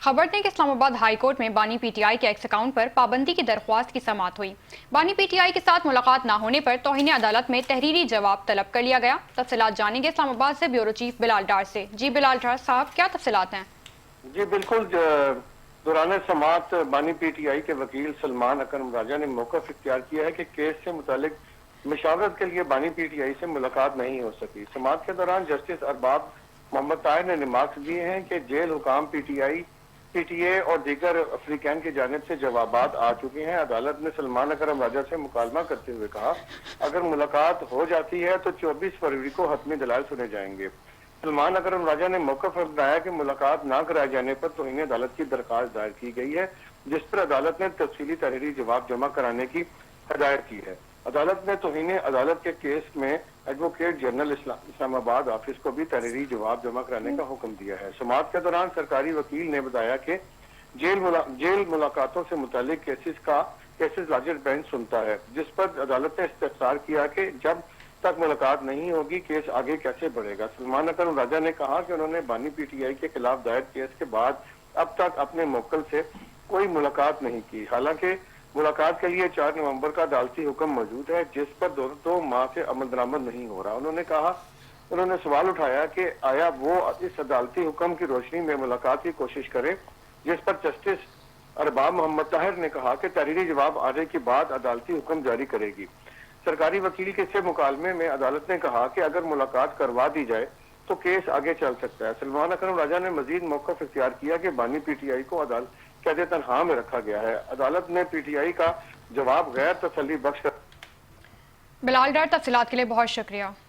खबर दें कि इस्लामाबाद हाई कोर्ट में बानी पीटीआई के एक्स अकाउंट पर पाबंदी की दरख्वास्त की समाअत हुई। बानी पीटीआई के साथ मुलाकात न होने पर तौहीन अदालत में तहरीरी जवाब तलब कर लिया गया। तफसीलात जानेंगे इस्लामाबाद से ब्यूरो चीफ बिलाल डार से। जी बिलाल डार साहब, क्या तफसीलात हैं? जी बिल्कुल। दौरान समाअत बानी पीटीआई के वकील सलमान अकरम राजा ने मौक़िफ़ इख्तियार किया है कि केस से मुतालिक मशावरत के लिए बानी पीटीआई से मुलाकात नहीं हो सकी। समाअत के दौरान जस्टिस अरबाब मोहम्मद ताहिर ने रिमार्क्स दिए हैं कि जेल हुकाम पीटीए और दीगर अफ्रीकैन की जानिब से जवाबात आ चुके हैं। अदालत ने सलमान अकरम राजा से मुकालमा करते हुए कहा, अगर मुलाकात हो जाती है तो 24 फरवरी को हतमी दलाइल सुने जाएंगे। सलमान अकरम राजा ने मौक़िफ़ अपनाया कि मुलाकात न कराए जाने पर तौहीन अदालत की दरख्वास्त दायर की गई है, जिस पर अदालत ने तफसीली तहरीरी जवाब जमा कराने की हदायत की है। अदालत ने तौहीन अदालत के केस में एडवोकेट जनरल इस्लामाबाद ऑफिस को भी तहरीरी जवाब जमा कराने का हुक्म दिया है। समाअत के दौरान सरकारी वकील ने बताया कि जेल मुलाकातों से मुतालिक केसेस लार्जर बेंच सुनता है, जिस पर अदालत ने इस्तफसार किया कि जब तक मुलाकात नहीं होगी केस आगे कैसे बढ़ेगा। सलमान अकरम राजा ने कहा कि उन्होंने बानी पीटीआई के खिलाफ दायर केस के बाद अब तक अपने मुवक्किल से कोई मुलाकात नहीं की। हालांकि मुलाकात के लिए 4 नवंबर का अदालती हुक्म मौजूद है, जिस पर 2 माह से अमल दरामद नहीं हो रहा। उन्होंने सवाल उठाया कि आया वो इस अदालती हुक्म की रोशनी में मुलाकात की कोशिश करे, जिस पर जस्टिस अरबाब मोहम्मद ताहिर ने कहा कि तहरीरी जवाब आने के बाद अदालती हुक्म जारी करेगी। सरकारी वकील के से मुकालमे में अदालत ने कहा कि अगर मुलाकात करवा दी जाए तो केस आगे चल सकता है। सलमान अकरम राजा ने मजीद मौक़िफ़ इख्तियार किया कि बानी पीटीआई को अदालत कैद तनहा में रखा गया है। अदालत ने पीटीआई का जवाब गैर तसल्ली बख्श बिलाल डार, तफसीलात के लिए बहुत शुक्रिया।